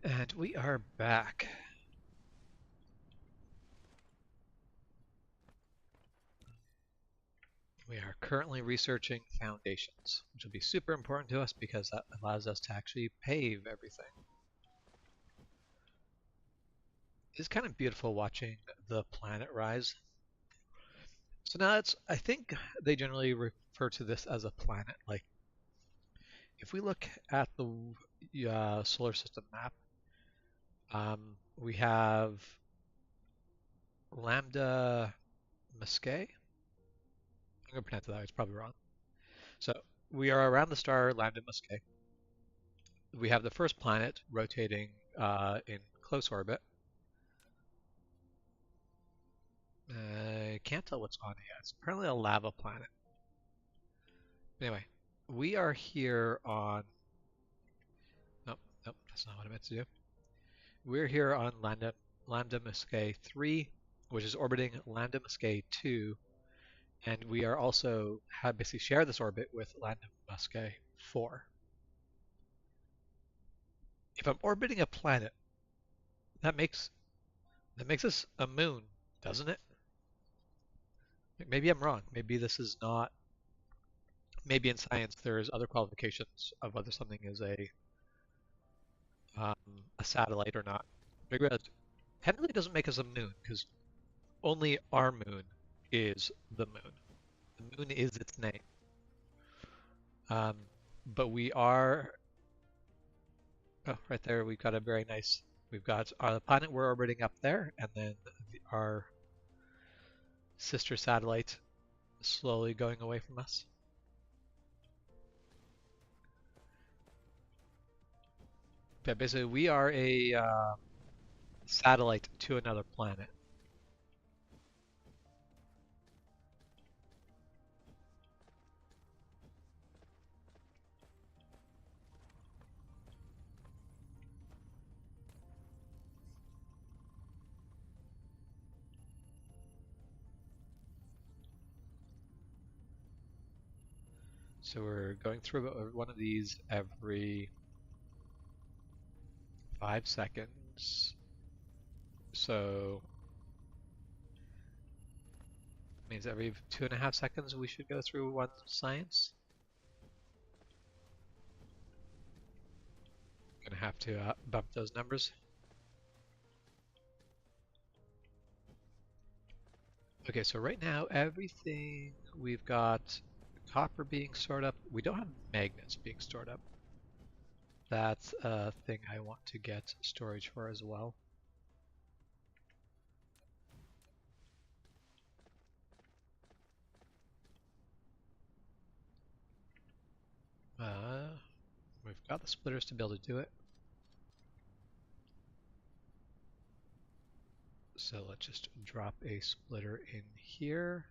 And we are back. We are currently researching foundations, which will be super important to us because that allows us to actually pave everything. It's kind of beautiful watching the planet rise. So now I think they generally refer to this as a planet. Like, if we look at the solar system map, we have Lambda Muscae. I'm going to pronounce it that way, it's probably wrong. So we are around the star Lambda Muscae. We have the first planet rotating in close orbit. I can't tell what's on it yet. It's apparently a lava planet. Anyway, we are here on... Nope, nope, that's not what I meant to do. We're here on Lambda Muscae 3, which is orbiting Lambda Muscae 2, and we are also basically share this orbit with Lambda Muscae 4. If I'm orbiting a planet, that makes us a moon, doesn't it? Maybe I'm wrong. Maybe this is not. Maybe in science there's other qualifications of whether something is um, a satellite or not. Maybe that technically doesn't make us a moon because only our moon is the moon. The moon is its name. Um, but we are. Oh, right there we've got a very nice. We've got our planet we're orbiting up there, and then our sister satellite slowly going away from us. Yeah, basically we are a satellite to another planet. So we're going through one of these every 5 seconds. So means every 2.5 seconds we should go through one science. Gonna have to bump those numbers. Okay, so right now everything we've got copper being stored up. We don't have magnets being stored up. That's a thing I want to get storage for as well. We've got the splitters to be able to do it. So let's just drop a splitter in here.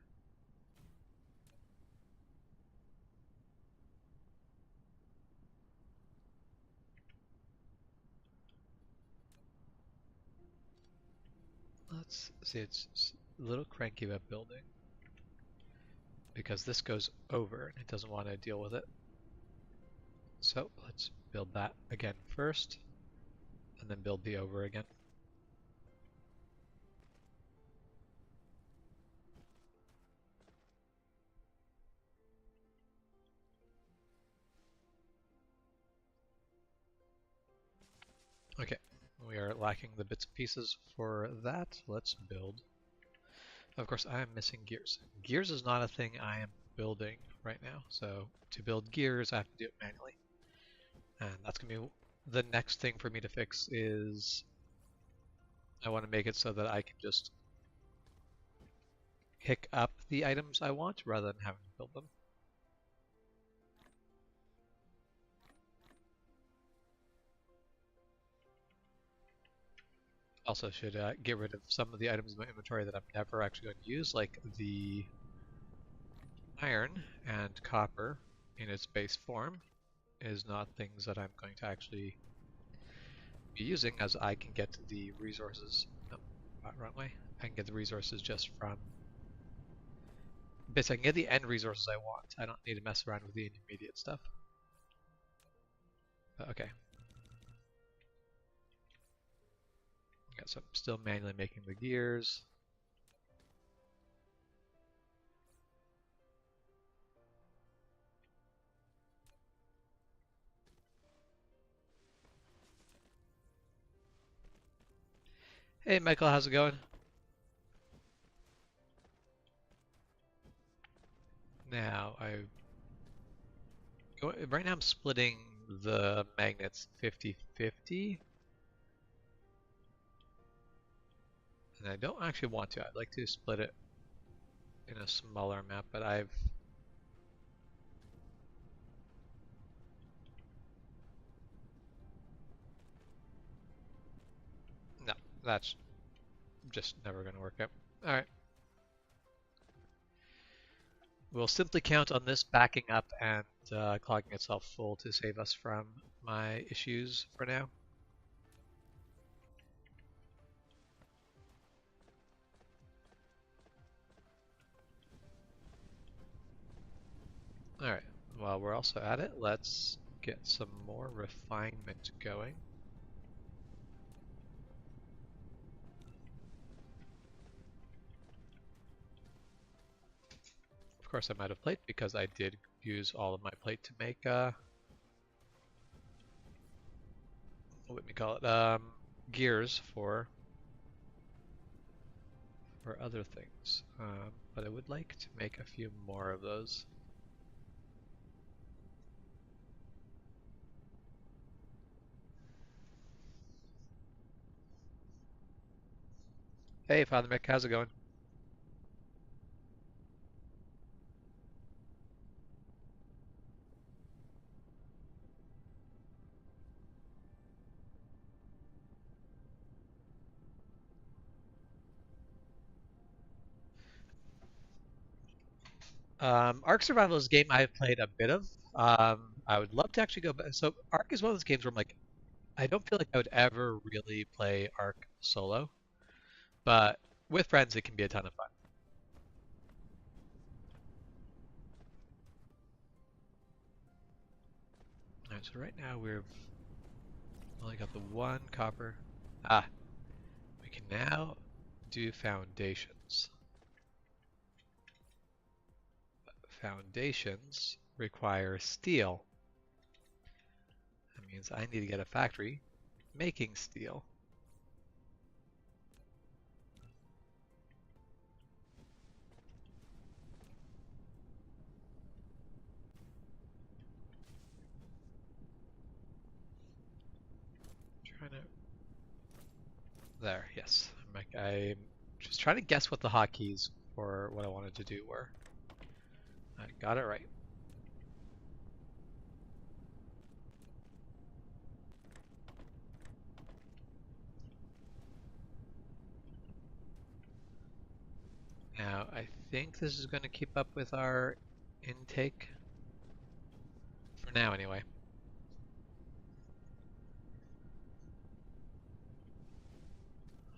Let's see, it's a little cranky about building because this goes over and it doesn't want to deal with it. So let's build that again first and then build the over again. Okay, we are lacking the bits and pieces for that. Let's build. Of course, I am missing gears. Gears is not a thing I am building right now, so to build gears I have to do it manually. And that's going to be the next thing for me to fix is I want to make it so that I can just pick up the items I want rather than having to build them. Also should get rid of some of the items in my inventory that I'm never actually going to use, like the iron and copper in its base form is not things that I'm going to actually be using, as I can get the resources. No, wrong way. I can get the resources just from. Basically, I can get the end resources I want. I don't need to mess around with the intermediate stuff. But okay. Yeah, so I'm still manually making the gears. Hey Michael, how's it going? Now right now I'm splitting the magnets 50-50, and I don't actually want to. I'd like to split it in a smaller amount, but no, that's just never going to work out. All right, we'll simply count on this backing up and clogging itself full to save us from my issues for now. All right, while we're also at it, let's get some more refinement going. Of course, I'm out of plate because I did use all of my plate to make what we call it, gears for other things. But I would like to make a few more of those. Hey, Father Mick, how's it going? Ark Survival is a game I've played a bit of. I would love to actually go back. So Ark is one of those games where I'm like, I don't feel like I would ever really play Ark solo, but with friends it can be a ton of fun. All right, so right now we've only got the one copper. Ah, we can now do foundations. Foundations require steel. That means I need to get a factory making steel. Trying to... There, yes. I'm just trying to guess what the hotkeys for what I wanted to do were. I got it right. Now, I think this is going to keep up with our intake. For now, anyway.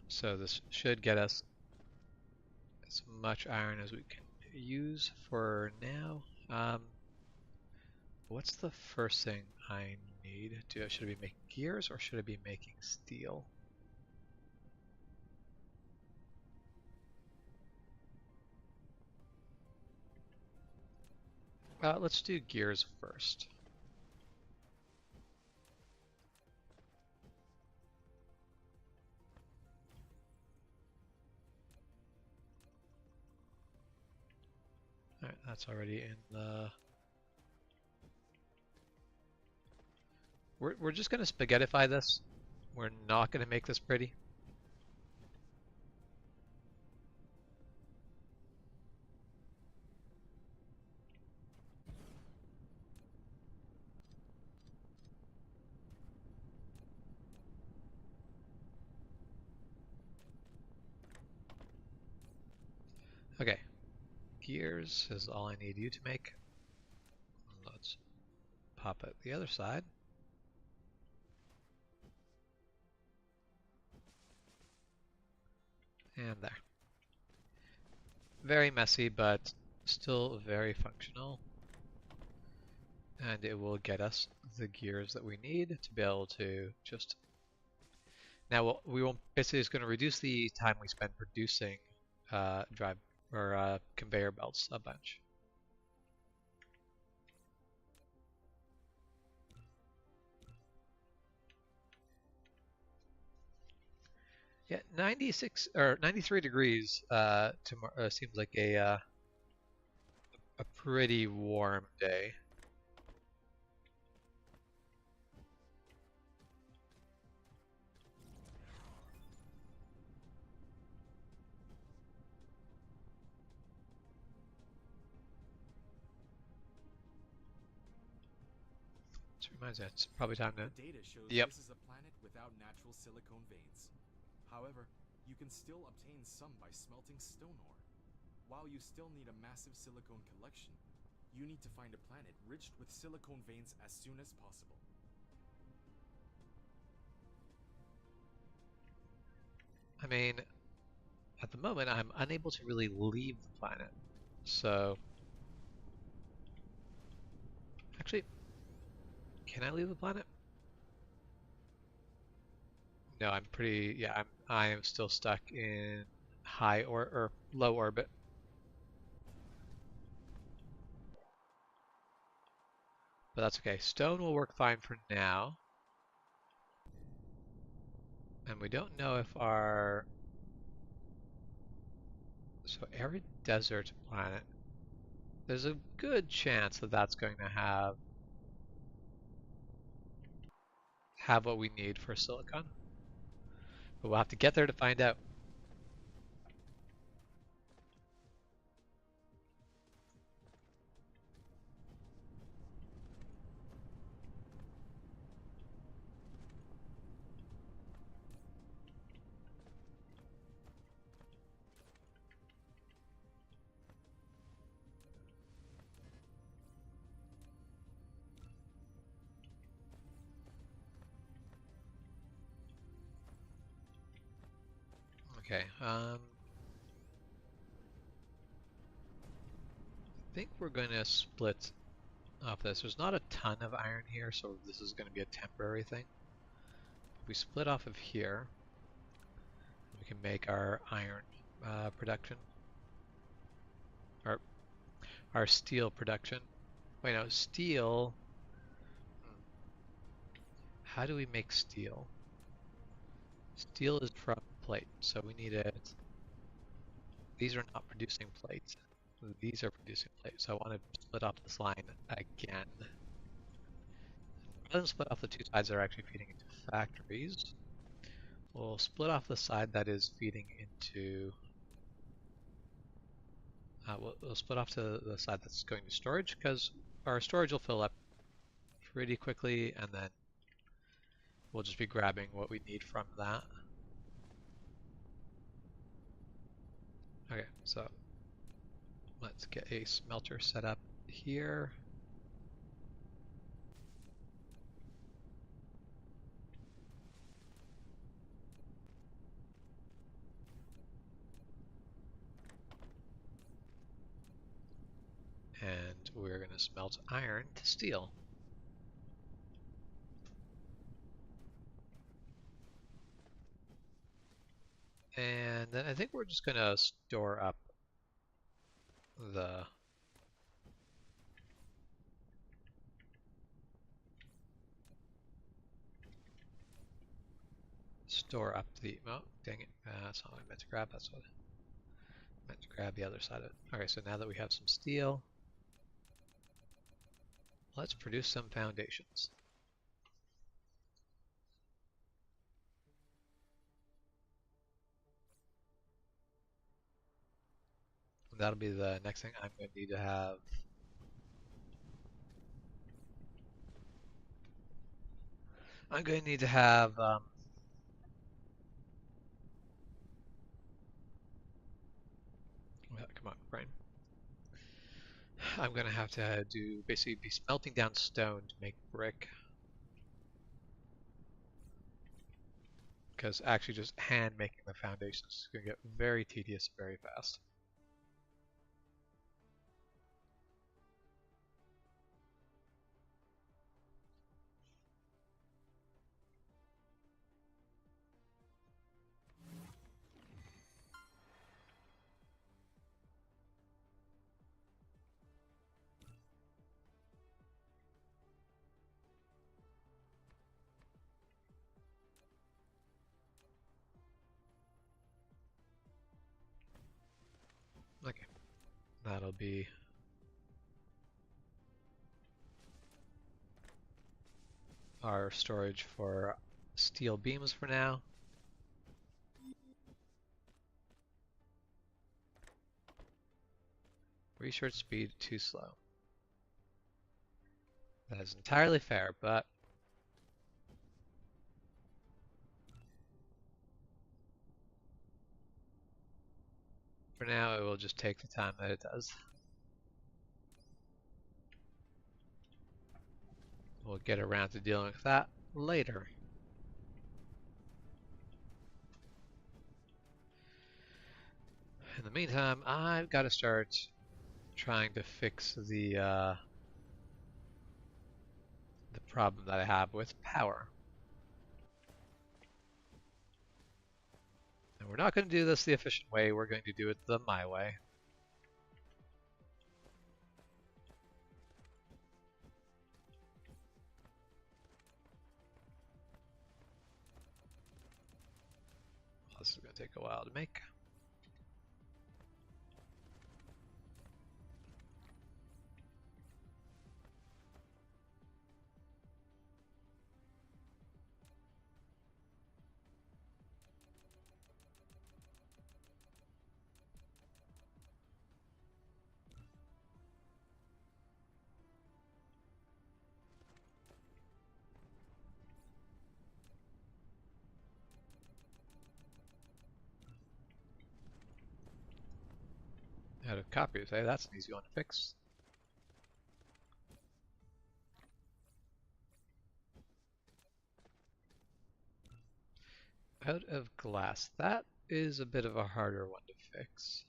So this should get us as much iron as we can use for now. What's the first thing I need? Should I be making gears or should I be making steel? Let's do gears first. Alright, that's already in the... We're just going to spaghettify this. We're not going to make this pretty. Okay, gears is all I need you to make. Let's pop it the other side. And there. Very messy, but still very functional. And it will get us the gears that we need to be able to just Now we won't. Basically, it's going to reduce the time we spend producing drive or conveyor belts a bunch. Yeah, 96 or 93 degrees seems like a pretty warm day. This reminds me, it's probably time to. The data shows Yep. this is a planet without natural silicone veins. However, you can still obtain some by smelting stone ore. While you still need a massive silicone collection, you need to find a planet rich with silicone veins as soon as possible. I mean, at the moment, I'm unable to really leave the planet. So, actually, can I leave the planet? No, I'm pretty. Yeah, I am still stuck in high or low orbit. But that's okay. Stone will work fine for now. And we don't know if our... So arid desert planet. There's a good chance that that's going to have what we need for silicon. But we'll have to get there to find out. Okay, I think we're going to split off this. There's not a ton of iron here, so this is going to be a temporary thing. If we split off of here, we can make our iron production, or our steel production. Wait, no, steel. How do we make steel? Steel is from plate, so we need it. These are not producing plates. These are producing plates, so I want to split off this line again. Rather than split off the two sides that are actually feeding into factories, we'll split off the side that is feeding into... we'll split off to the side that's going to storage, because our storage will fill up pretty quickly, and then we'll just be grabbing what we need from that. Okay, so let's get a smelter set up here. And we're going to smelt iron to steel. And then I think we're just going to store up the oh, dang it, that's not what I meant to grab. That's what I meant to grab, the other side of it. Okay, so now that we have some steel, let's produce some foundations. That'll be the next thing I'm going to need to have. I'm going to need to have come on, brain. I'm going to have to do basically be smelting down stone to make brick. Because actually just hand making the foundations is going to get very tedious very fast. That'll be our storage for steel beams for now. Research speed too slow. That is entirely fair, but for now it will just take the time that it does. We'll get around to dealing with that later. In the meantime, I've got to start trying to fix the problem that I have with power. And we're not going to do this the efficient way, we're going to do it the my way. This is going to take a while to make. Out of copies, hey, that's an easy one to fix. Out of glass, that is a bit of a harder one to fix.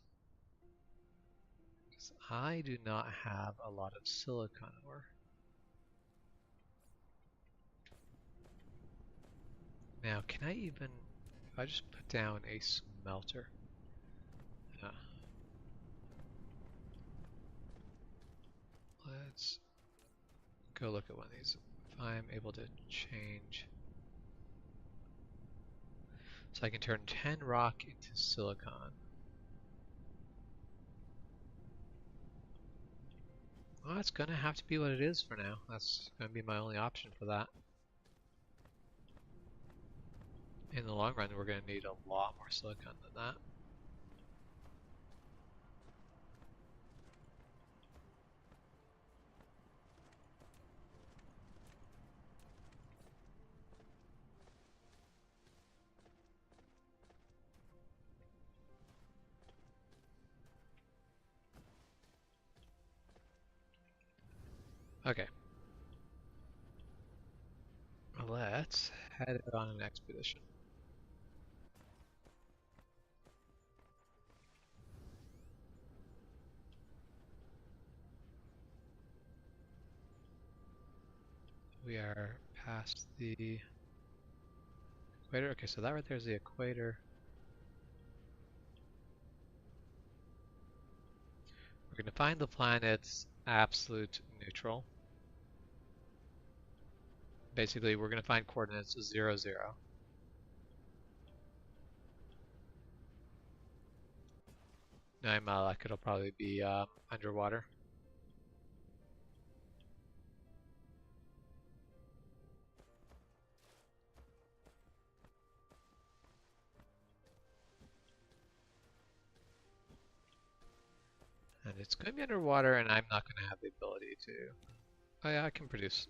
Because I do not have a lot of silicon ore. Now, can I even, if I just put down a smelter? Let's go look at one of these. If I'm able to change, so I can turn 10 rock into silicon. Well, that's gonna have to be what it is for now. That's gonna be my only option for that. In the long run, we're gonna need a lot more silicon than that. Okay. Let's head on an expedition. We are past the equator. Okay, so that right there is the equator. We're going to find the planet's absolute neutral. Basically, we're going to find coordinates 0, 0. 9 mile, it'll probably be underwater. And it's going to be underwater, and I'm not going to have the ability to... Oh yeah, I can produce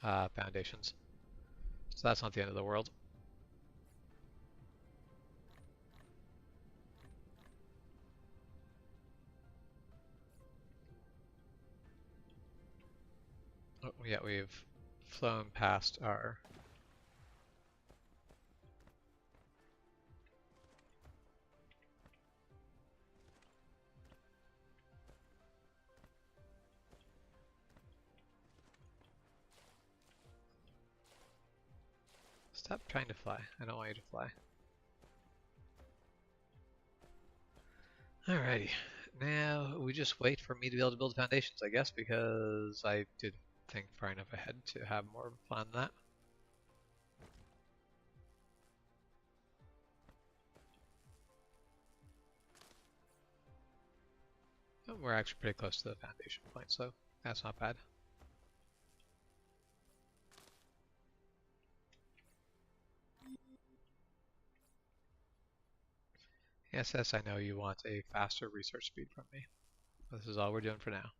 foundations. So that's not the end of the world. Oh, yeah, we've flown past our... Stop trying to fly. I don't want you to fly. Alrighty. Now, we just wait for me to be able to build foundations, I guess, because I didn't think far enough ahead to have more of a plan than that. We're actually pretty close to the foundation point, so that's not bad. Yes, I know you want a faster research speed from me. This is all we're doing for now.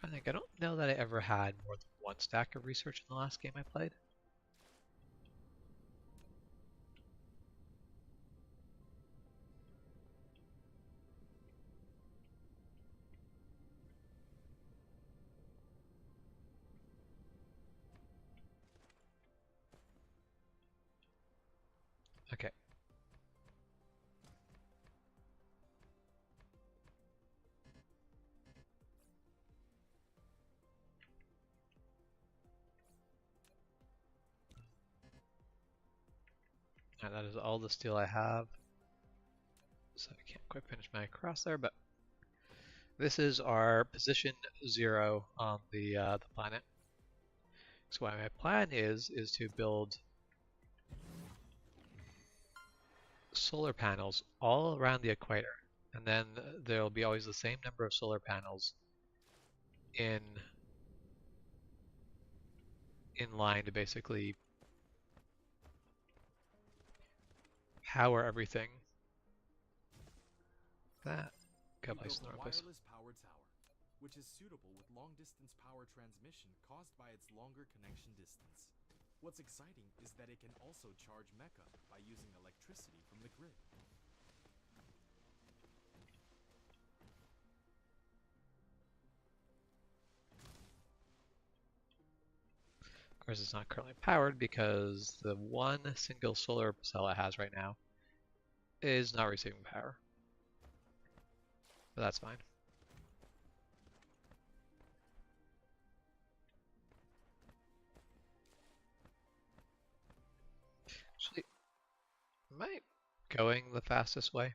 Trying to think, I don't know that I ever had more than one stack of research in the last game I played. Okay. Now that is all the steel I have. So I can't quite finish my cross there, but this is our position 0 on the planet. So what my plan is to build solar panels all around the equator, and then there'll be always the same number of solar panels in line to basically power everything. That We go place built in the a wrong place. wireless power tower, which is suitable with long-distance power transmission caused by its longer connection distance. What's exciting is that it can also charge mecha by using electricity from the grid. Of course, it's not currently powered because the one single solar cell it has right now is not receiving power. But that's fine. Actually, am I going the fastest way?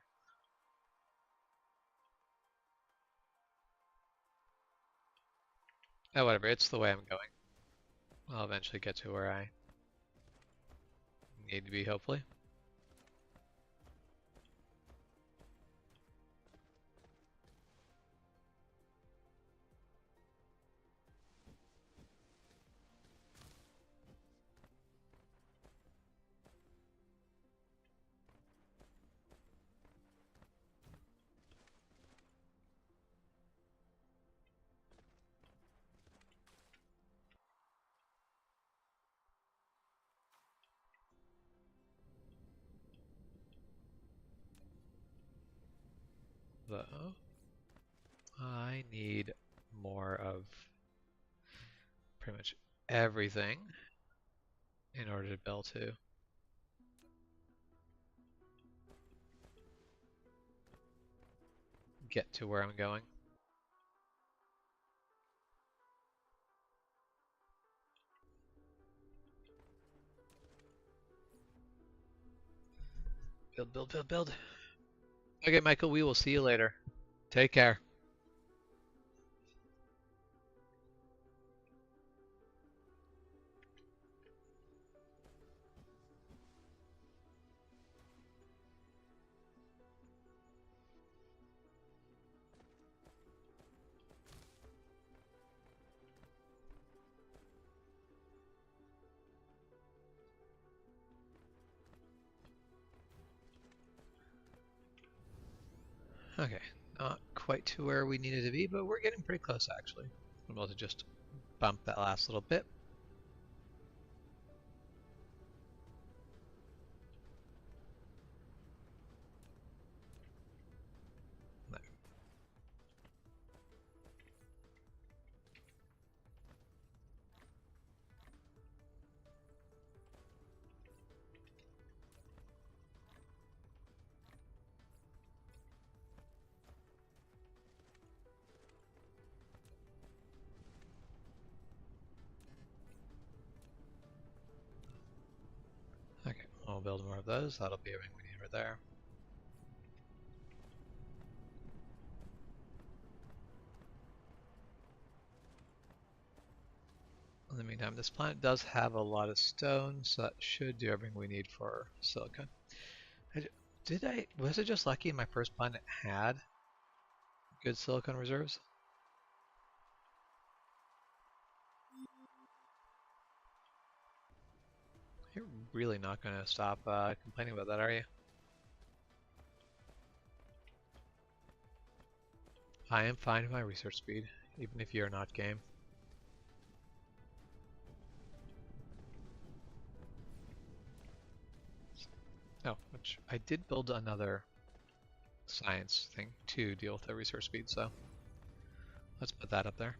Oh, whatever, it's the way I'm going. I'll eventually get to where I need to be, hopefully. Though, I need more of pretty much everything in order to be able to get to where I'm going. Build, build, build, build. Okay, Michael, we will see you later. Take care. Okay, not quite to where we needed to be, but we're getting pretty close actually. I'm able to just bump that last little bit. There. Okay, we'll build more of those. That'll be everything we need right there. the meantime, this planet does have a lot of stone, so that should do everything we need for silicon. Was it just lucky my first planet had good silicon reserves? You're really not going to stop complaining about that, are you? I am fine with my research speed, even if you're not game. Oh, which I did build another science thing to deal with the research speed, so let's put that up there.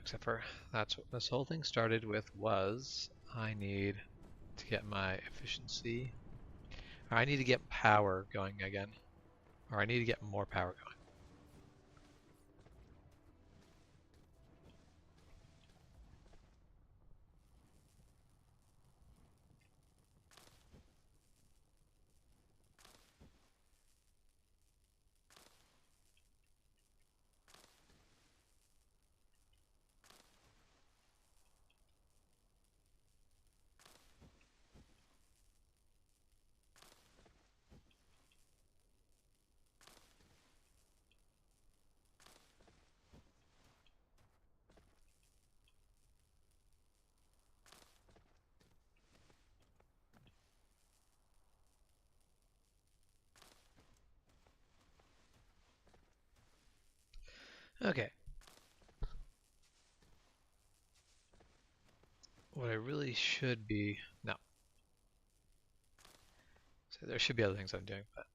Except for that's what this whole thing started with was I need to get my efficiency, or I need to get power going again, or I need to get more power going. Okay. What I really should be, no. So there should be other things I'm doing, but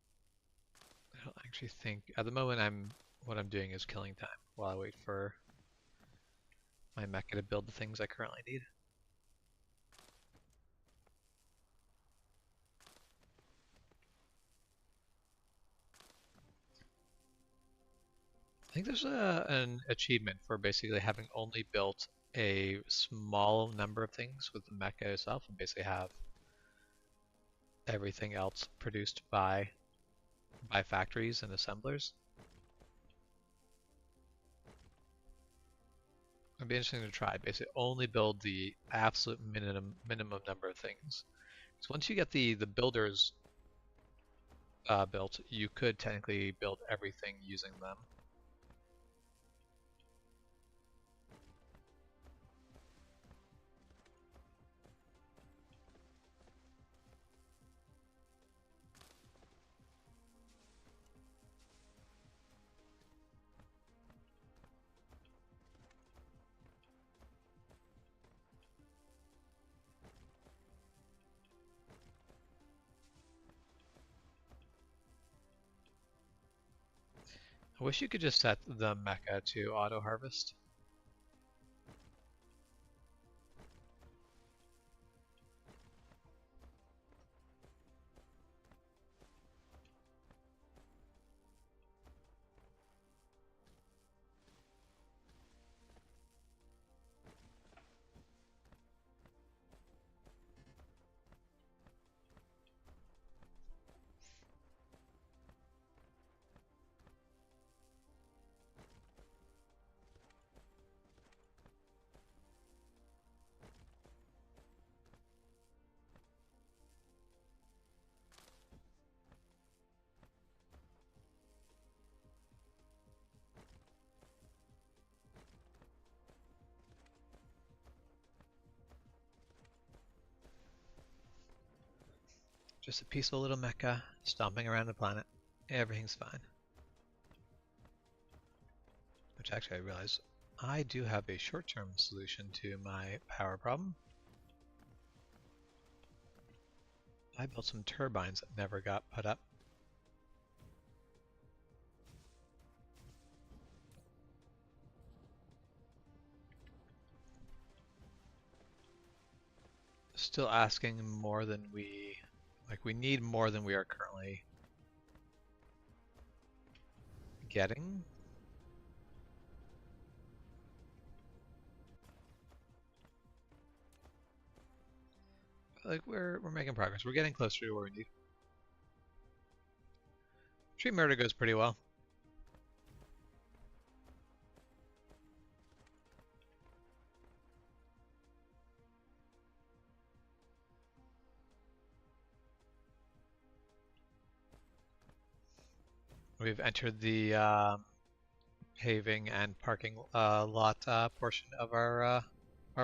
I don't actually think, at the moment what I'm doing is killing time while I wait for my mecha to build the things I currently need. I think there's an achievement for basically having only built a small number of things with the mecha itself and basically have everything else produced by factories and assemblers. It'd be interesting to try. Basically, only build the absolute minimum number of things. So once you get the builders built, you could technically build everything using them. I wish you could just set the mecha to auto harvest. Just a peaceful little mecha stomping around the planet. Everything's fine. Which actually I realize I do have a short-term solution to my power problem. I built some turbines that never got put up. Still asking more than we need more than we are currently getting. like we're making progress. We're getting closer to where we need. Tree murder goes pretty well. We've entered the paving and parking lot portion of our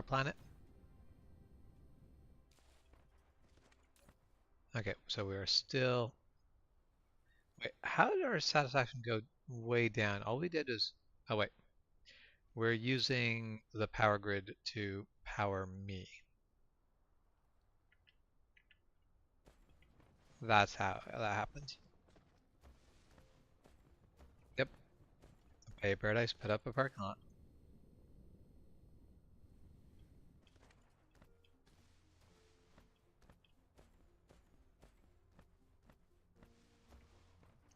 planet. Okay, so we are still. Wait, how did our satisfaction go way down? All we did is. Oh wait, we're using the power grid to power me. That's how that happened. Yep. Pave Paradise put up a parking lot.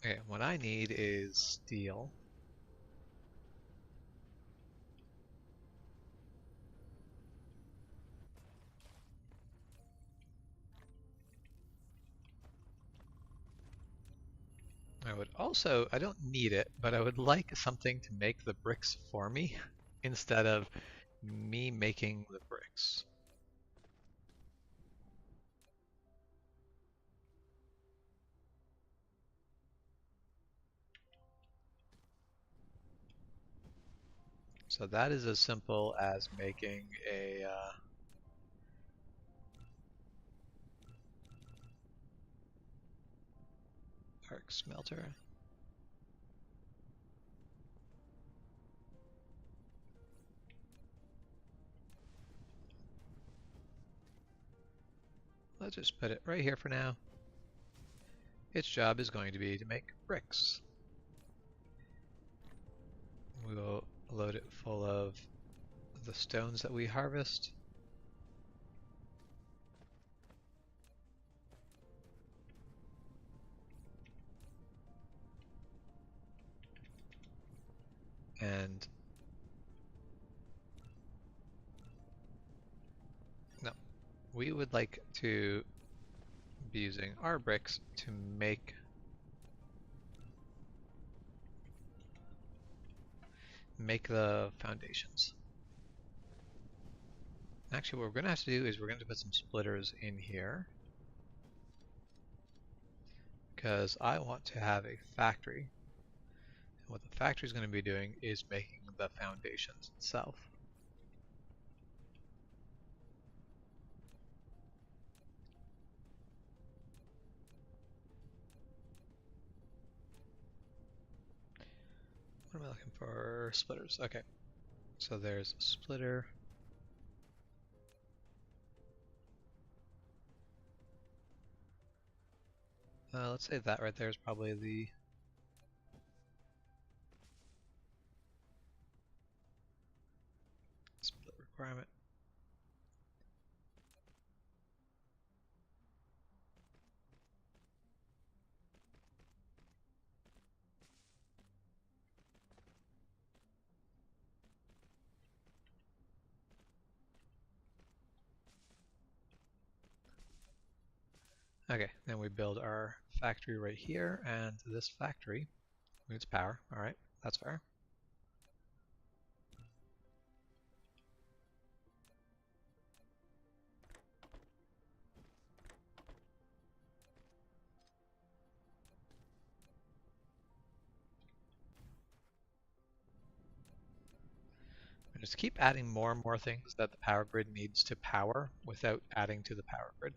Okay, what I need is steel. I would also, I don't need it, but I would like something to make the bricks for me instead of me making the bricks. So that is as simple as making a arc smelter. Let's just put it right here for now. Its job is going to be to make bricks. We will load it full of the stones that we harvest. And no, we would like to be using our bricks to make the foundations. Actually, what we're going to have to do is we're going to put some splitters in here because I want to have a factory. And what the factory is going to be doing is making the foundations itself. What am I looking for? Splitters. Okay. So there's a splitter. Let's say that right there is probably the split requirement. Okay, then we build our factory right here, and this factory needs power. Alright, that's fair. And just keep adding more and more things that the power grid needs to power without adding to the power grid.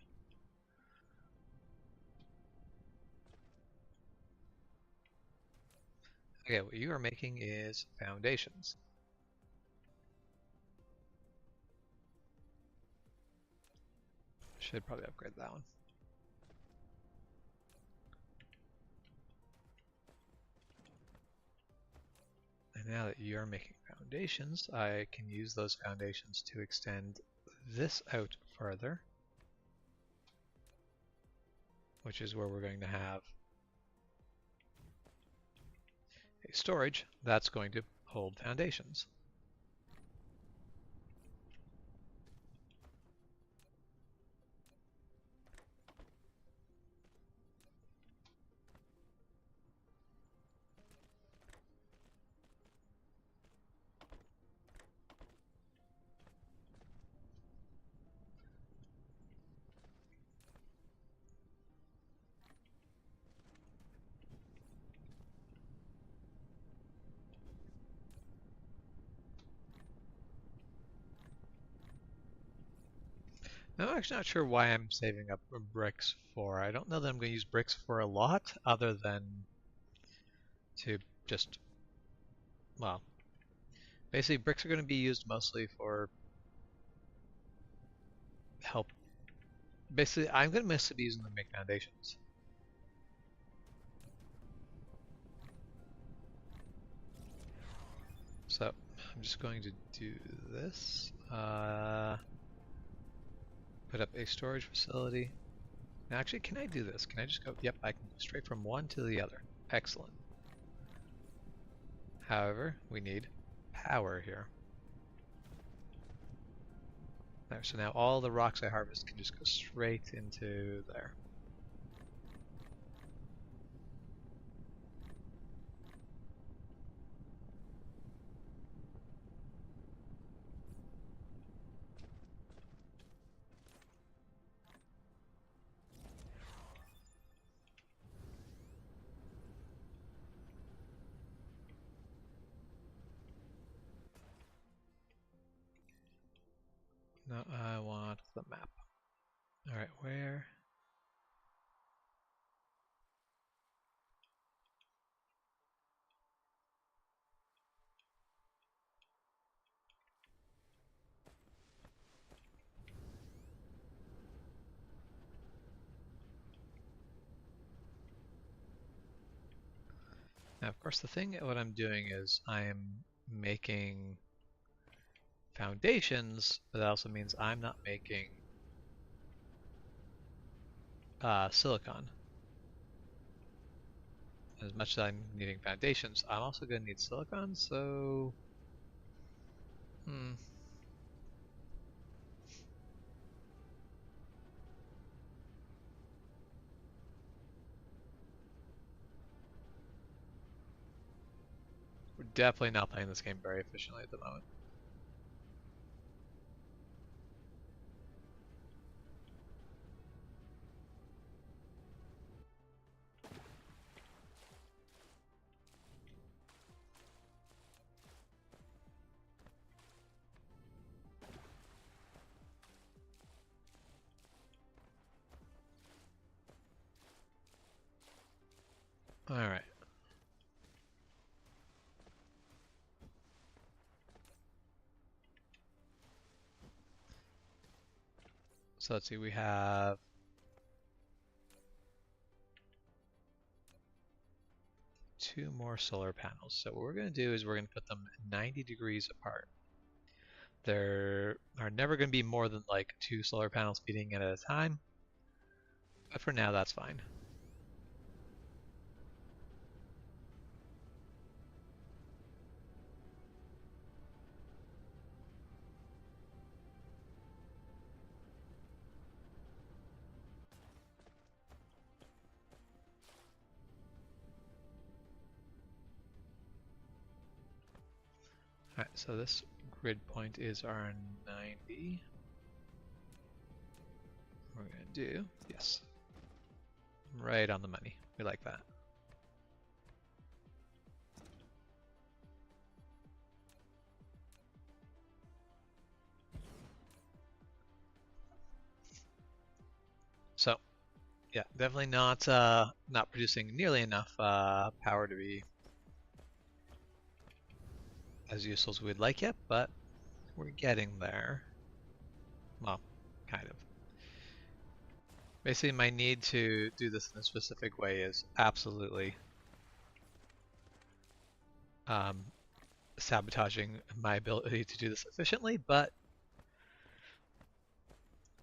Okay, what you are making is foundations. Should probably upgrade that one. And now that you're making foundations, I can use those foundations to extend this out further, which is where we're going to have a storage that's going to hold foundations. I'm actually not sure why I'm saving up bricks for. I don't know that I'm going to use bricks for a lot, other than to just, well, basically bricks are going to be used mostly for help. Basically, I'm going to mostly be using them to make foundations. So I'm just going to do this. Put up a storage facility. Now, actually, can I do this? Can I just go? Yep, I can go straight from one to the other. Excellent. However, we need power here. There, so now all the rocks I harvest can just go straight into there. Now I want the map. Alright, where? Now, of course, the thing what I'm doing is I'm making foundations, but that also means I'm not making silicon. As much as I'm needing foundations, I'm also going to need silicon, so... We're definitely not playing this game very efficiently at the moment. Alright. So let's see, we have 2 more solar panels. So what we're going to do is we're going to put them 90 degrees apart. There are never going to be more than like 2 solar panels feeding at a time, but for now that's fine. Alright, so this grid point is our 90. We're going to do, yes, right on the money. We like that. So, yeah, definitely not not producing nearly enough power to be as useful as we'd like yet, but we're getting there. Well, kind of. Basically, my need to do this in a specific way is absolutely sabotaging my ability to do this efficiently, but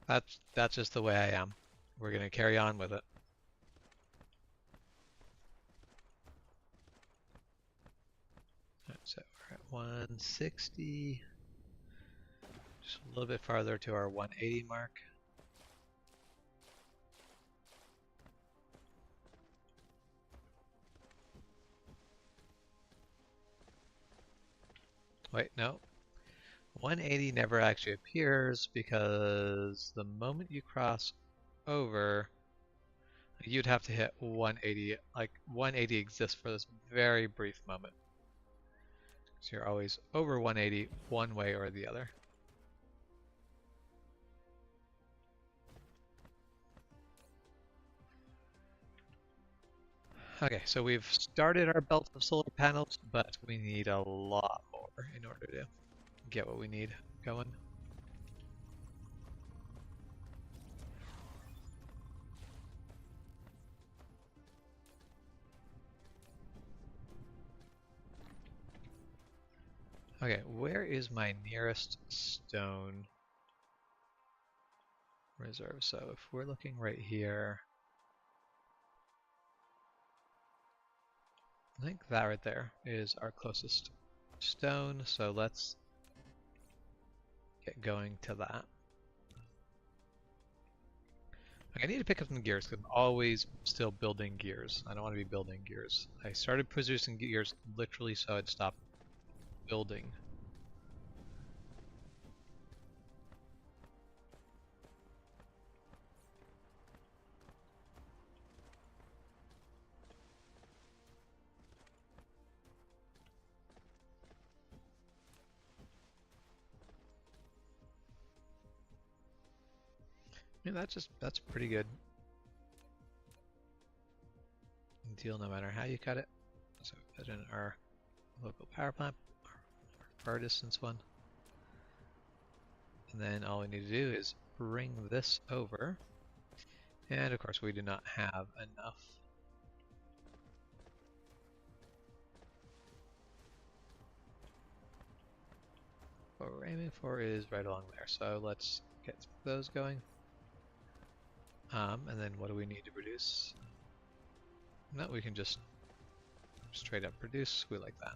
that's just the way I am. We're gonna carry on with it. Right, so we're at 160, just a little bit farther to our 180 mark. Wait, no. 180 never actually appears because the moment you cross over, you'd have to hit 180. Like 180 exists for this very brief moment. So you're always over 180 one way or the other. Okay, so we've started our belt of solar panels, but we need a lot more in order to get what we need going. Okay, where is my nearest stone reserve? So if we're looking right here, I think that right there is our closest stone, so let's get going to that. I need to pick up some gears because I'm always still building gears. I don't want to be building gears. I started producing gears literally so I'd stop building. Yeah, that's pretty good deal no matter how you cut it. So put in our local power plant, our far distance one. And then all we need to do is bring this over. And of course we do not have enough. What we're aiming for is right along there. So let's get those going. And then what do we need to produce? No, we can just straight up produce. We like that.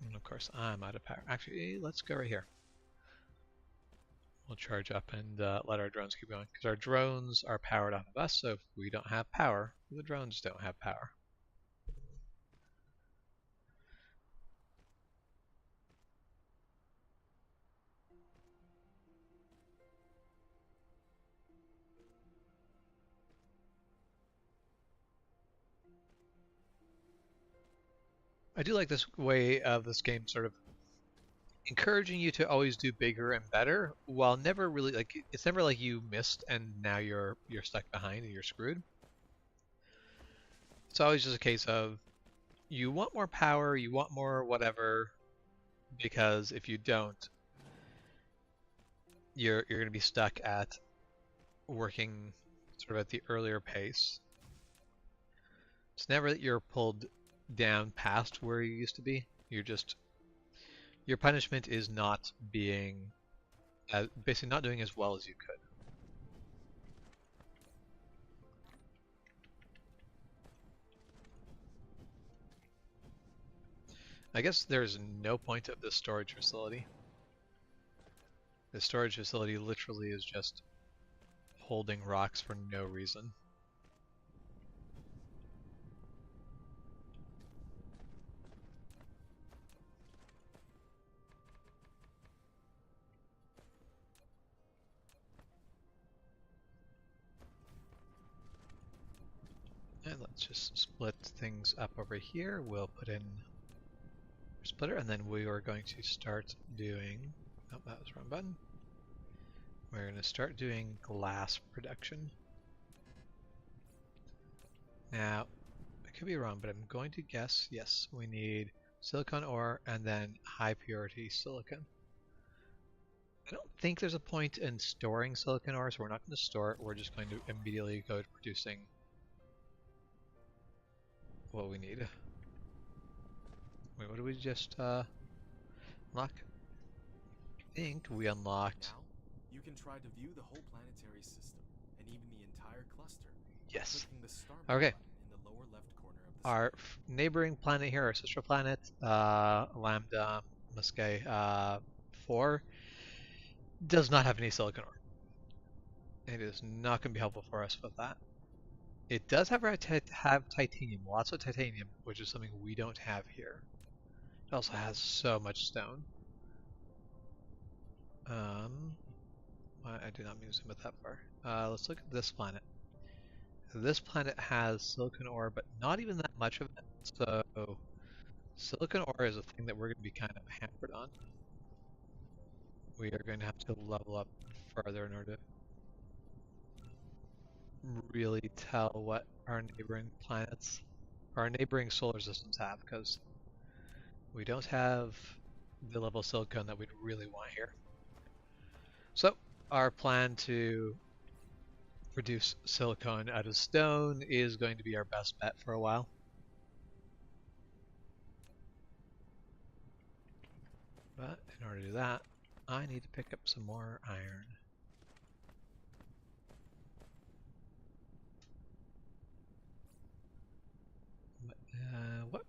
And of course I'm out of power. Actually, let's go right here. We'll charge up and let our drones keep going. Because our drones are powered off of us, so if we don't have power, the drones don't have power. I do like this way of this game sort of encouraging you to always do bigger and better while never really like it's never like you missed and now you're stuck behind and you're screwed. It's always just a case of you want more power, you want more whatever, because if you don't, you're going to be stuck at working sort of at the earlier pace. It's never that you're pulled down past where you used to be. You're just your punishment is not being basically not doing as well as you could. I guess there's no point of this storage facility. The storage facility literally is just holding rocks for no reason. And let's just split things up over here. We'll put in our splitter, and then we are going to start doing... Oh, that was the wrong button. We're going to start doing glass production. Now, I could be wrong, but I'm going to guess, yes, we need silicon ore and then high purity silicon. I don't think there's a point in storing silicon ore, so we're not going to store it. We're just going to immediately go to producing what we need. Wait, what did we just unlock? I think we unlocked... Now, you can try to view the whole planetary system, and even the entire cluster. Yes. Clicking the star Okay. button in the lower left corner of the Our screen. neighboring planet here, our sister planet, Lambda Muscae 4, does not have any silicon ore. It is not going to be helpful for us with that. It does have titanium, lots of titanium, which is something we don't have here. It also has so much stone. I do not mean to zoom it that far. Let's look at this planet. This planet has silicon ore, but not even that much of it. So silicon ore is a thing that we're going to be kind of hampered on. We are going to have to level up further in order to really tell what our neighboring planets, our neighboring solar systems have, because we don't have the level of silicon that we'd really want here. So our plan to produce silicon out of stone is going to be our best bet for a while. But in order to do that, I need to pick up some more iron. What?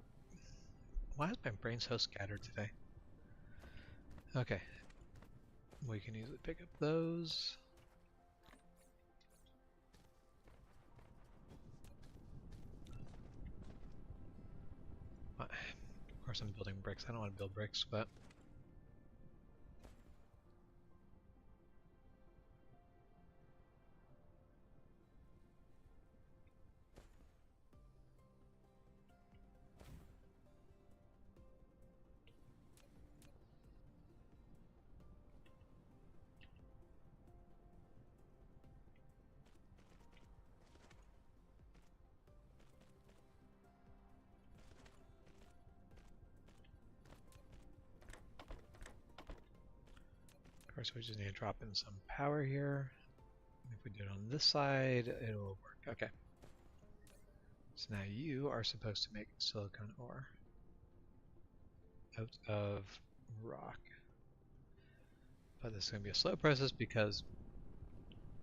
Why is my brain so scattered today? Okay. We can easily pick up those. Of course I'm building bricks. I don't want to build bricks, but... Of course, we just need to drop in some power here. If we do it on this side, it will work. Okay. So now you are supposed to make silicon ore out of rock. But this is going to be a slow process because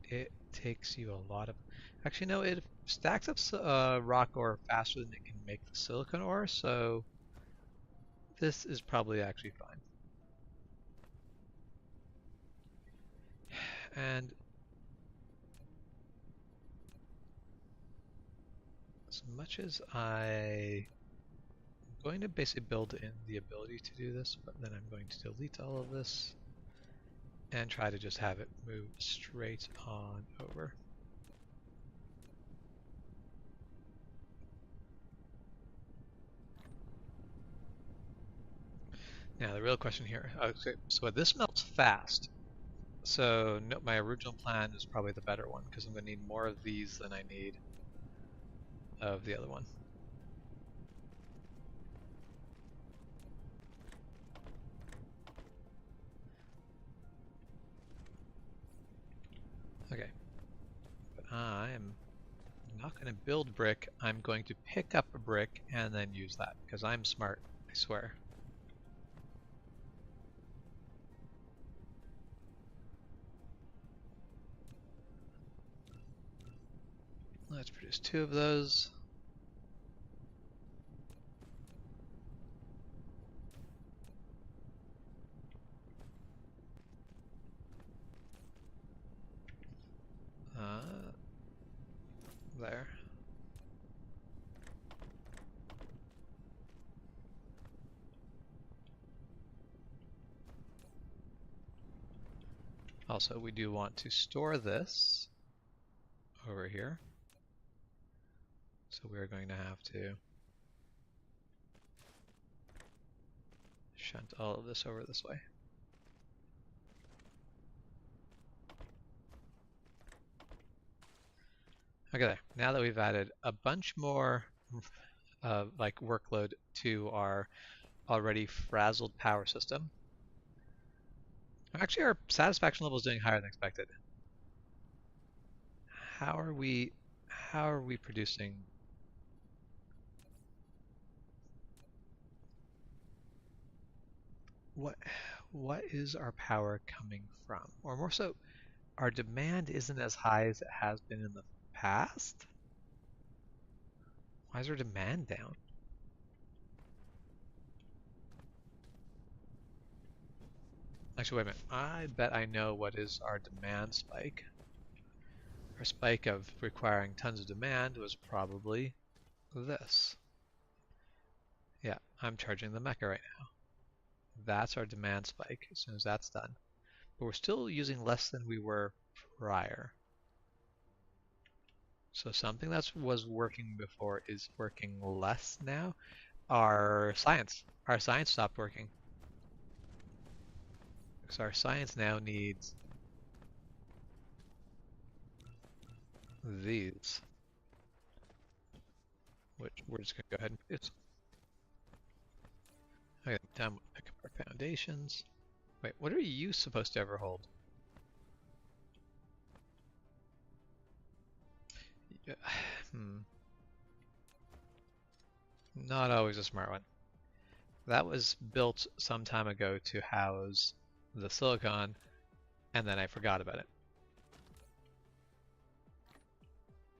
it takes you a lot of... Actually, no, it stacks up rock ore faster than it can make the silicon ore, so this is probably actually fine. And as much as I'm going to basically build in the ability to do this, but then I'm going to delete all of this and try to just have it move straight on over. Now the real question here, okay, so this melts fast. So no, my original plan is probably the better one because I'm going to need more of these than I need of the other one. Okay, but I am not going to build brick. I'm going to pick up a brick and then use that because I'm smart, I swear. Let's produce 2 of those. There. Also, we do want to store this over here. So we're going to have to shunt all of this over this way. Okay, there. Now that we've added a bunch more like workload to our already frazzled power system, actually our satisfaction level is doing higher than expected. How are we producing? What is our power coming from? Or more so, our demand isn't as high as it has been in the past? Why is our demand down? Actually, wait a minute. I bet I know what is our demand spike. Our spike of requiring tons of demand was probably this. Yeah, I'm charging the mecha right now. That's our demand spike as soon as that's done. But we're still using less than we were prior. So something that was working before is working less now. Our science stopped working. So our science now needs these, which we're just gonna go ahead and produce. Okay, done with pick up our foundations. Wait, what are you supposed to ever hold? Not always a smart one. That was built some time ago to house the silicon, and then I forgot about it.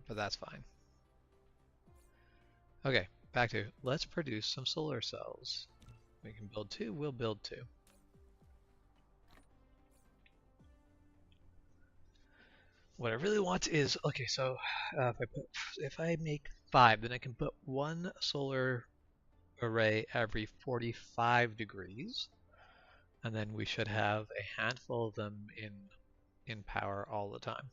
But that's fine. Okay, back to let's produce some solar cells. We can build two, we'll build two. What I really want is, okay, so if I make 5, then I can put one solar array every 45 degrees, and then we should have a handful of them in power all the time.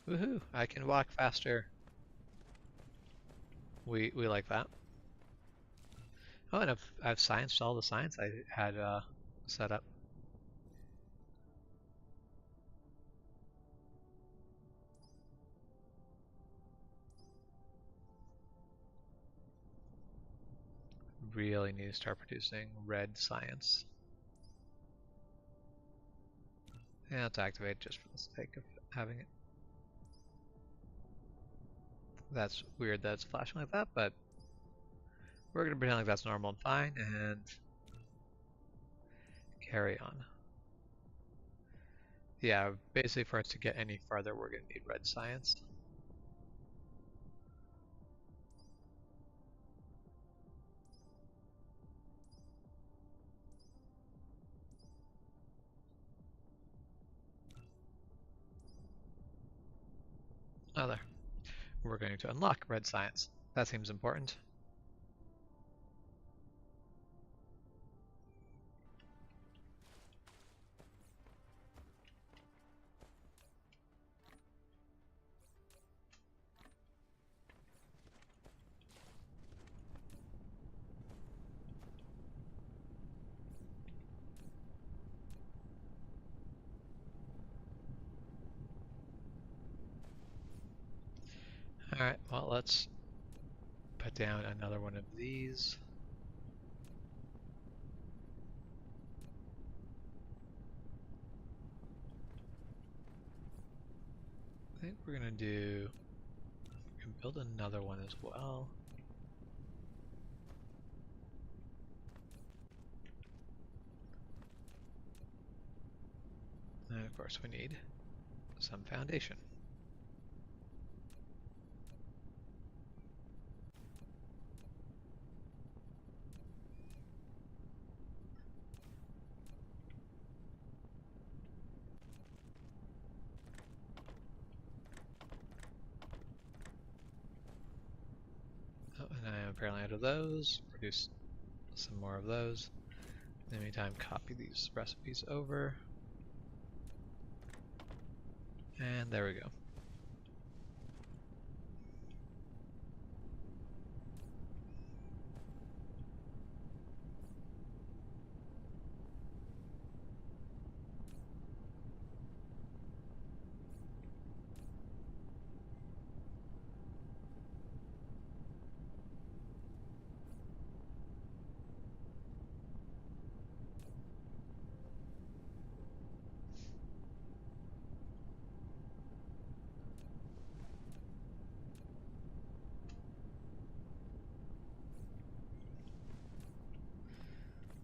Woohoo! I can walk faster. We like that. Oh, and I've scienced all the science I had set up. Really need to start producing red science. Yeah, let's activate just for the sake of having it. That's weird that it's flashing like that, but we're gonna pretend like that's normal and fine and carry on. Yeah, basically for us to get any farther, we're gonna need red science. Oh, there. We're going to unlock red science. That seems important. Alright, well, let's put down another one of these. I think we're gonna do, we can build another one as well. And of course we need some foundation. Oh, and I am apparently out of those. Produce some more of those. In the meantime, copy these recipes over. And there we go.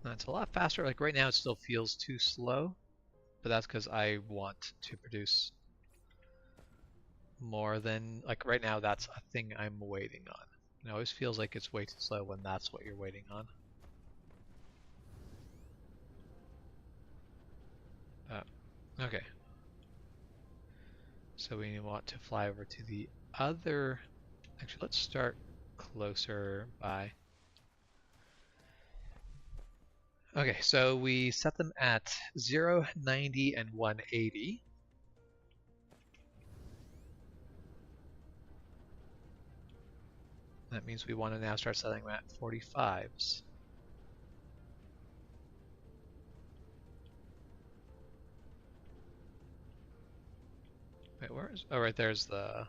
That's a lot faster. Like right now it still feels too slow, but that's because I want to produce more than, like right now that's a thing I'm waiting on. It always feels like it's way too slow when that's what you're waiting on. Okay. So we want to fly over to the other... Actually, let's start closer by... Okay, so we set them at 0, 90, and 180. That means we want to now start setting them at 45s. Wait, where is... Oh, right there's the...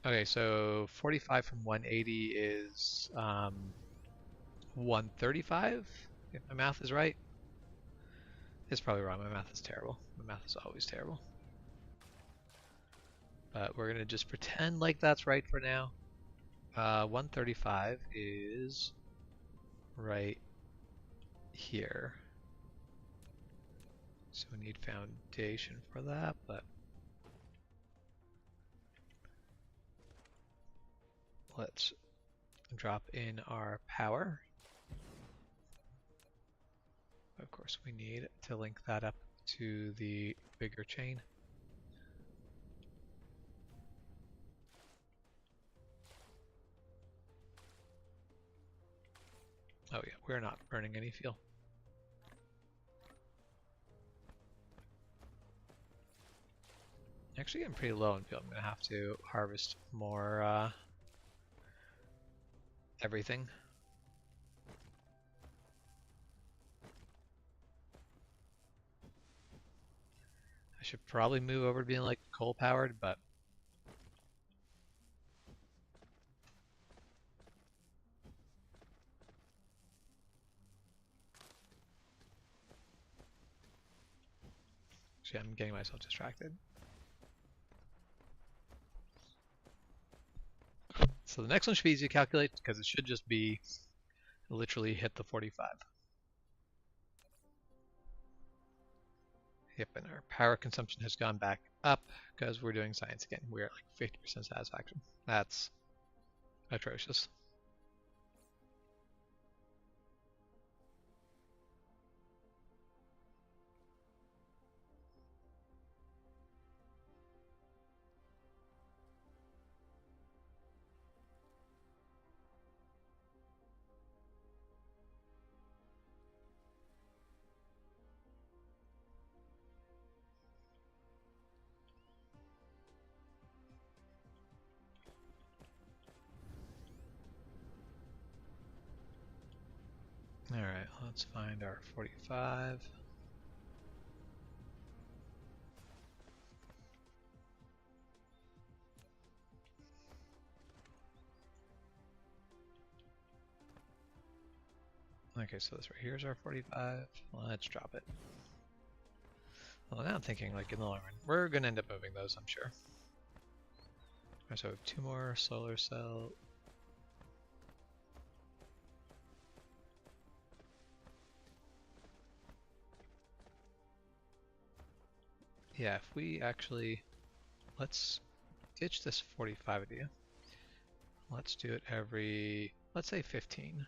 Okay, so 45 from 180 is 135, if my math is right. It's probably wrong. My math is terrible. My math is always terrible. But we're going to just pretend like that's right for now. 135 is right here. So we need foundation for that, but let's drop in our power. Of course, we need to link that up to the bigger chain. Oh yeah, we're not burning any fuel. Actually getting pretty low in fuel. I'm gonna have to harvest more everything. I should probably move over to being like coal powered, but actually I'm getting myself distracted. So the next one should be easy to calculate because it should just be literally hit the 45. Yep, and our power consumption has gone back up because we're doing science again. We're at like 50% satisfaction. That's atrocious. Alright, let's find our 45. Okay, so this right here is our 45. Let's drop it. Well, now I'm thinking, like, in the long run, we're going to end up moving those, I'm sure. Alright, so 2 more solar cell. Yeah, if we actually... Let's ditch this 45 idea. Let's do it every... Let's say 15.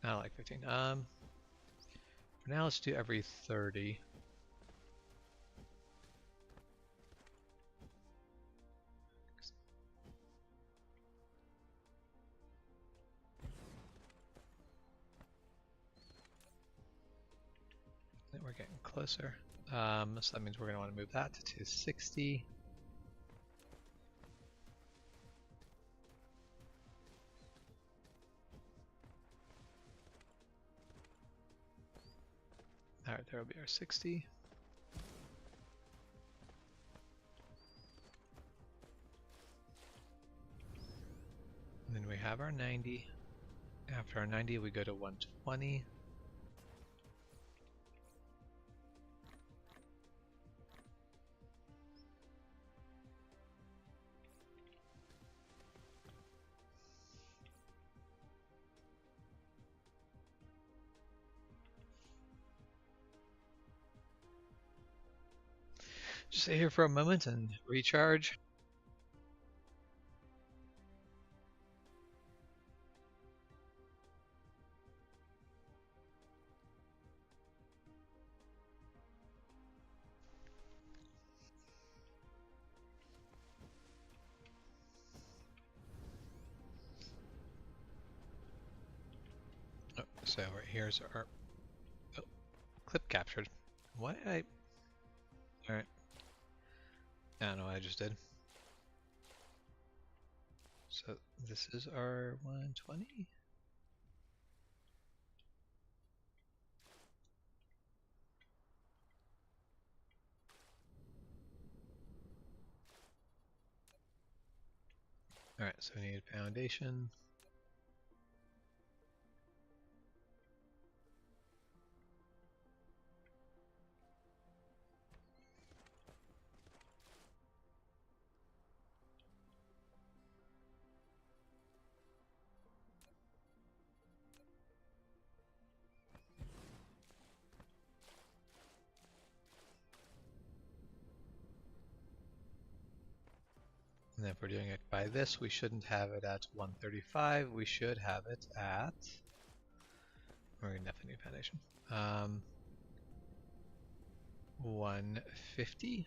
Not like 15. For now, let's do every 30. Then we're getting closer. So that means we're going to want to move that to 260. Alright, there will be our 60. And then we have our 90. After our 90, we go to 120. Just stay here for a moment and recharge. So right here's our clip captured. Why did I? All right. I don't know what I just did. So this is our 120. All right, so we need foundation. And if we're doing it by this, we shouldn't have it at 135. We should have it at. We're going to definitely foundation. 150.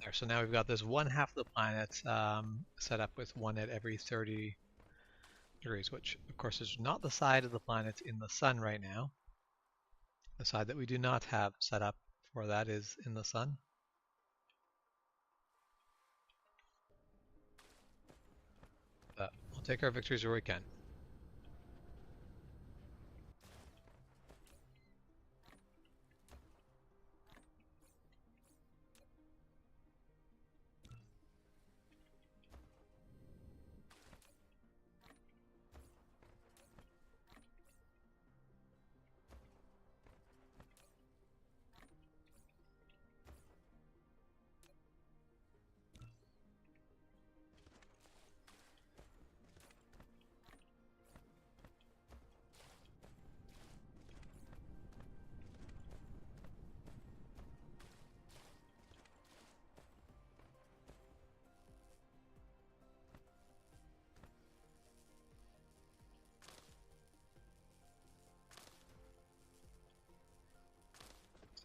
There. So now we've got this one half of the planet set up with one at every 30 degrees, which of course is not the side of the planet in the sun right now. The side that we do not have set up for that is in the sun. But we'll take our victories where we can.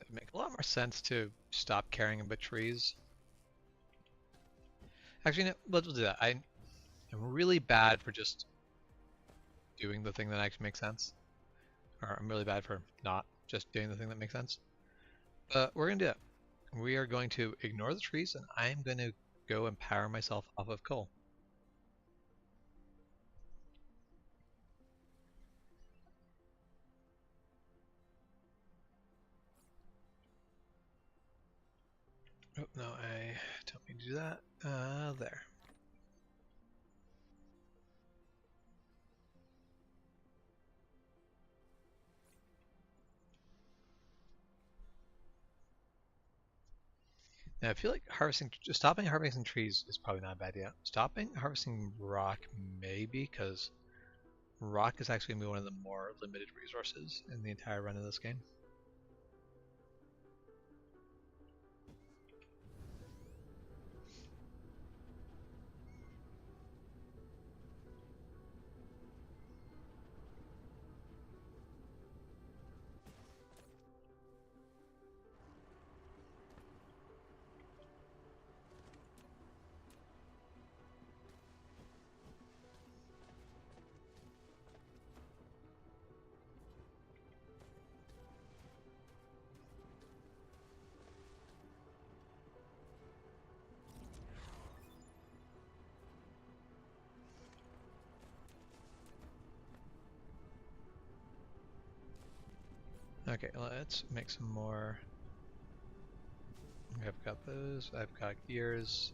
It would make a lot more sense to stop caring about trees. Actually, no, let's do that. I'm really bad for just doing the thing that actually makes sense. Or I'm really bad for not just doing the thing that makes sense. But we're going to do it. We are going to ignore the trees, and I'm going to go and power myself off of coal. Oh, no, I don't mean to do that. There. Now, I feel like stopping harvesting trees is probably not a bad idea. Stopping harvesting rock, maybe, because rock is actually going to be one of the more limited resources in the entire run of this game. Okay, let's make some more. I've got those. I've got gears.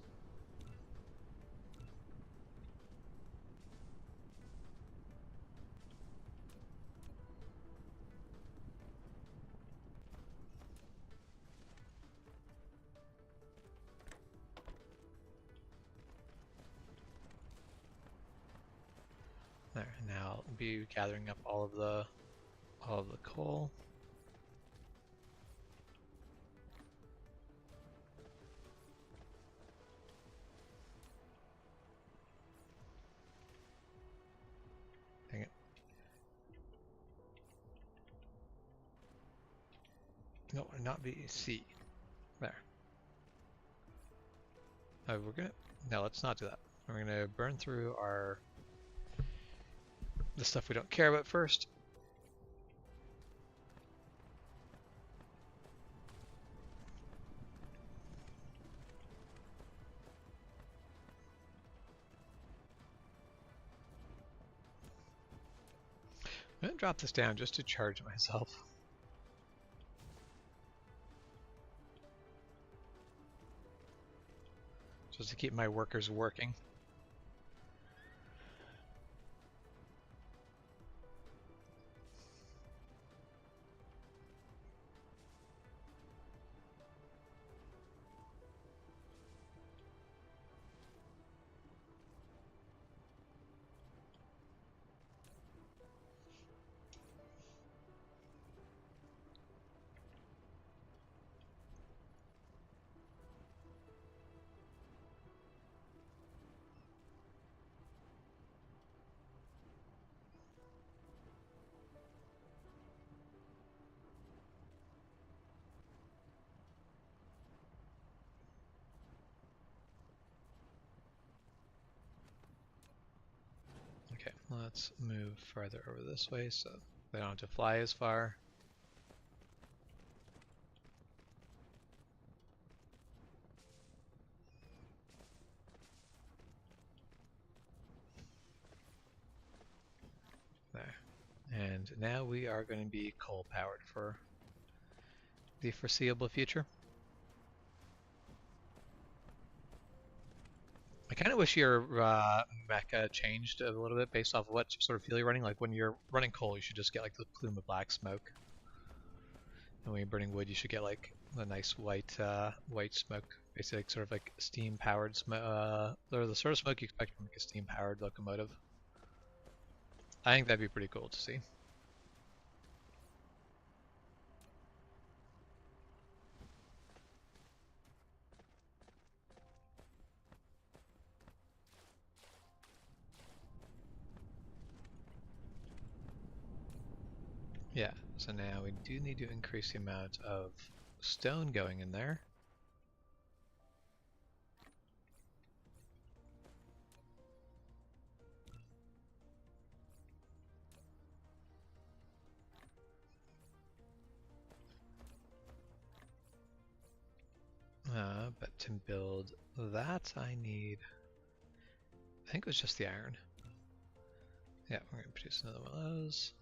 There. Now I'll be gathering up all of the coal. Dang it. No, not B, C. There. Oh, we're gonna. No, let's not do that. We're gonna burn through the stuff we don't care about first. I'm gonna drop this down just to charge myself. Just to keep my workers working. Okay, let's move farther over this way so they don't have to fly as far. There. And now we are going to be coal powered for the foreseeable future. I kind of wish your mecha changed a little bit based off of what sort of fuel you're running. Like when you're running coal, you should just get like the plume of black smoke. And when you're burning wood, you should get like a nice white smoke, basically sort of like steam powered smoke, or the sort of smoke you expect from like a steam powered locomotive. I think that'd be pretty cool to see. Yeah, so now we do need to increase the amount of stone going in there. But to build that, I think it was just the iron. Yeah, we're going to produce another one of those.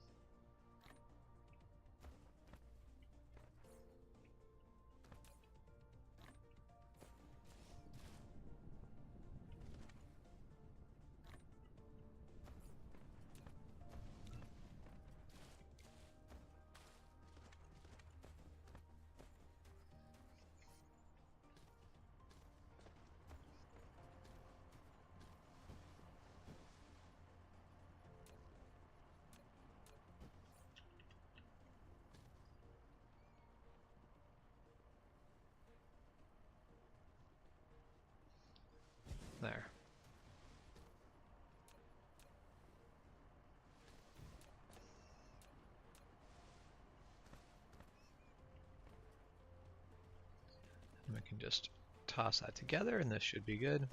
There. And we can just toss that together and this should be good.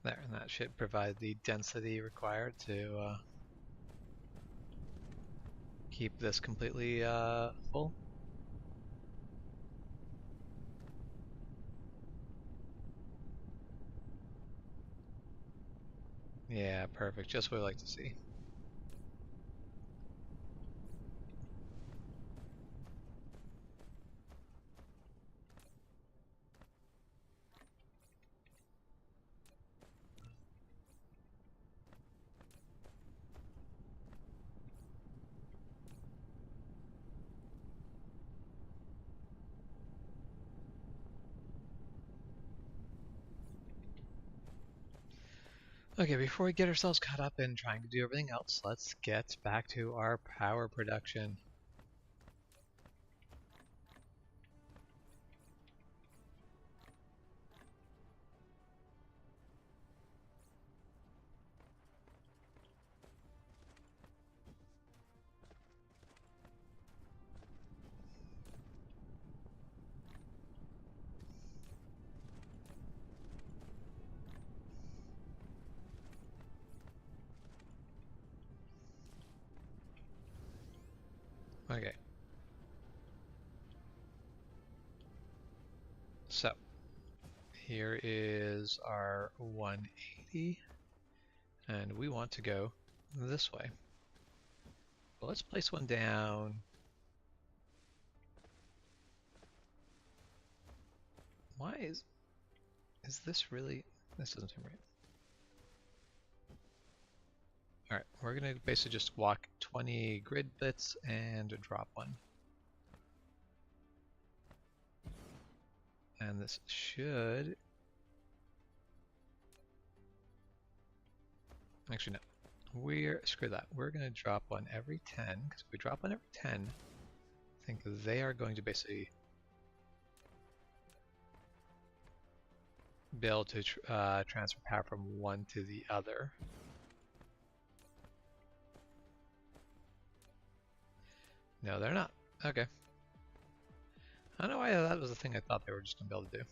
There, and that should provide the density required to keep this completely full. Yeah, perfect. Just what I like to see. Okay, before we get ourselves caught up in trying to do everything else, let's get back to our power production. Okay. So, here is our 180, and we want to go this way. Well, let's place one down. Why is this really? This doesn't seem right. Alright, we're gonna basically just walk 20 grid bits and drop one. And this should... Actually, no. Screw that. We're gonna drop one every 10, because if we drop one every 10, I think they are going to basically be able to transfer power from one to the other. No, they're not. Okay. I don't know why that was the thing I thought they were just going to be able to do.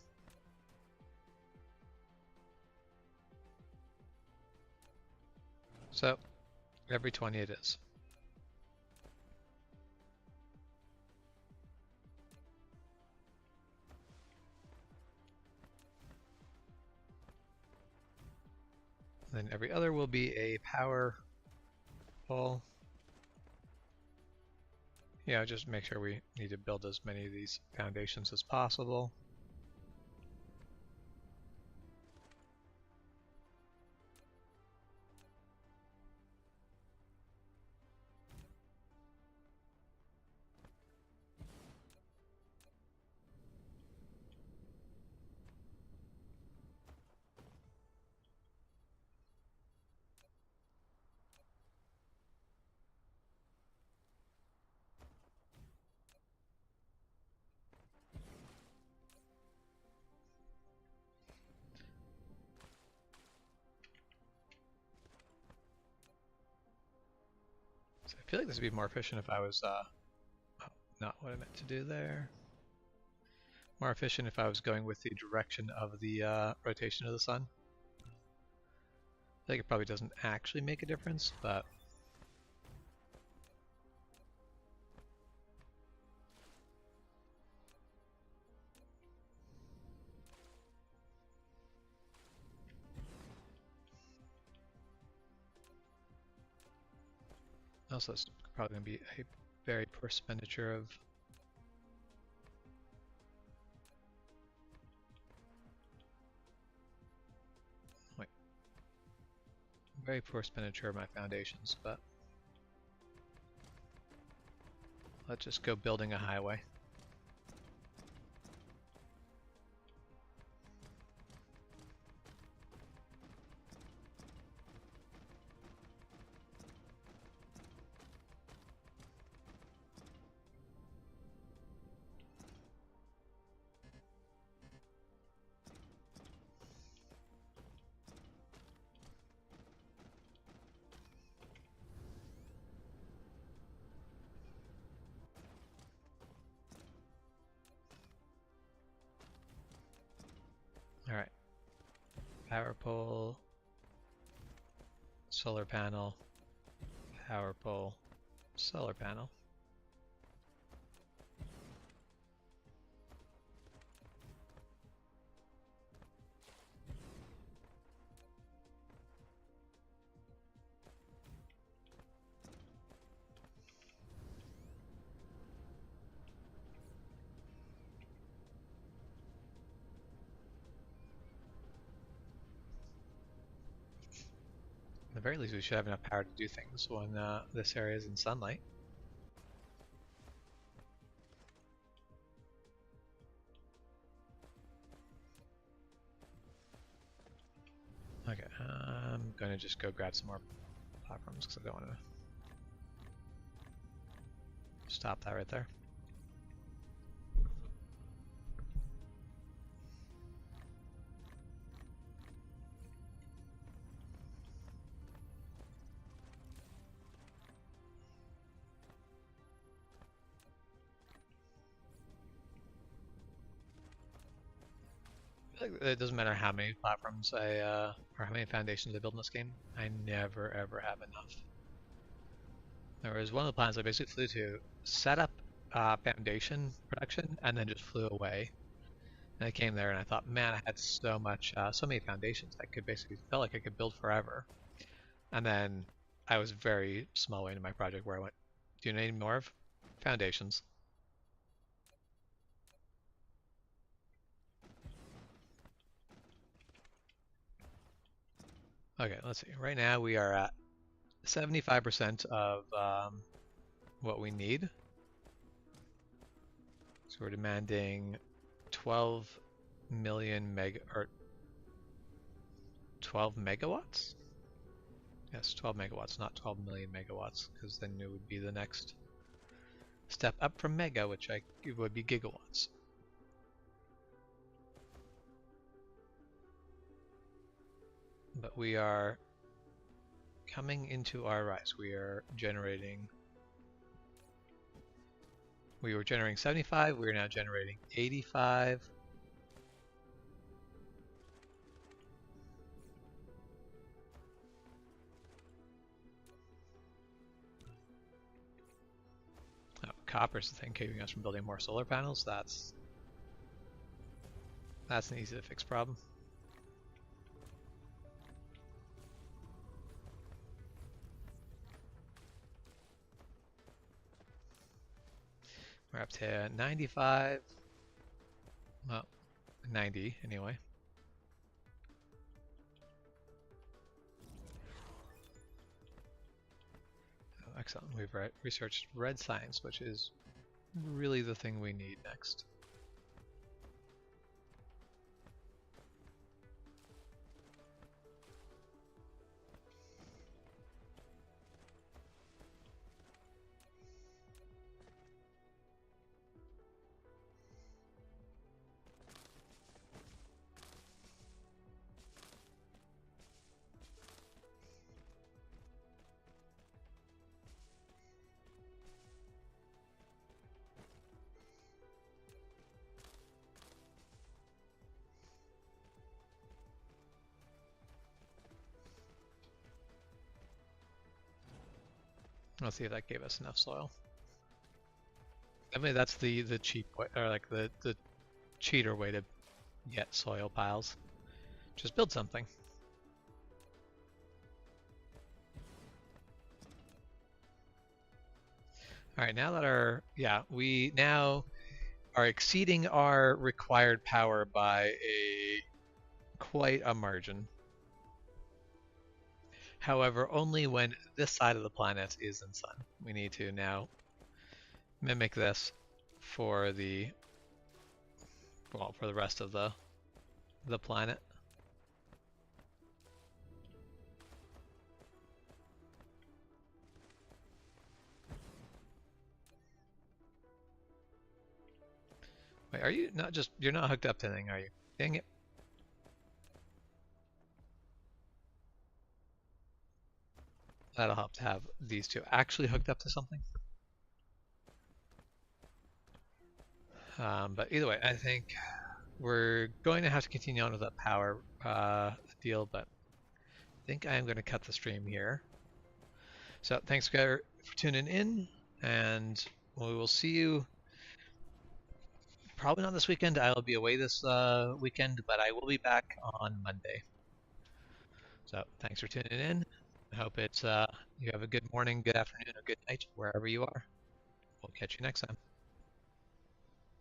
So, every 20 it is. Then every other will be a power pole. Yeah, just make sure we need to build as many of these foundations as possible. So I feel like this would be more efficient if I was, oh, not what I meant to do there. More efficient if I was going with the direction of the rotation of the sun. I think it probably doesn't actually make a difference, but also it's probably going to be a very poor expenditure of... Wait. Very poor expenditure of my foundations, but... Let's just go building a highway. Alright. Power pole. Solar panel. Power pole. Solar panel. At the very least, we should have enough power to do things when this area is in sunlight. Okay, I'm going to just go grab some more platforms because I don't want to stop that right there. It doesn't matter how many platforms or how many foundations I build in this game, I never ever have enough. There was one of the planets I basically flew to, set up foundation production, and then just flew away. And I came there and I thought, man, I had so many foundations. I could basically felt like I could build forever. And then I was very small way into my project where I went, do you need more of foundations? Okay, let's see. Right now we are at 75% of what we need. So we're demanding 12 million 12 megawatts? Yes, 12 megawatts, not 12 million megawatts, because then it would be the next step up from mega, which it would be gigawatts. But we are coming into our rise. We were generating 75, we are now generating 85. Oh, copper's the thing keeping us from building more solar panels. That's an easy to fix problem. We're up to 95. Well, 90 anyway. Oh, excellent. We've researched red science, which is really the thing we need next. Let's see if that gave us enough soil. I mean, that's the cheap way, or like the cheater way to get soil piles. Just build something. All right, now that we now are exceeding our required power by quite a margin. However, only when this side of the planet is in sun. We need to now mimic this for the rest of the planet. Wait, are you not you're not hooked up to anything, are you? Dang it. That'll help to have these two actually hooked up to something. But either way, I think we're going to have to continue on with that power deal, but I think I am going to cut the stream here. So thanks for tuning in, and we will see you probably not this weekend. I will be away this weekend, but I will be back on Monday. So thanks for tuning in. I hope it's you have a good morning, good afternoon, or good night, wherever you are. We'll catch you next time.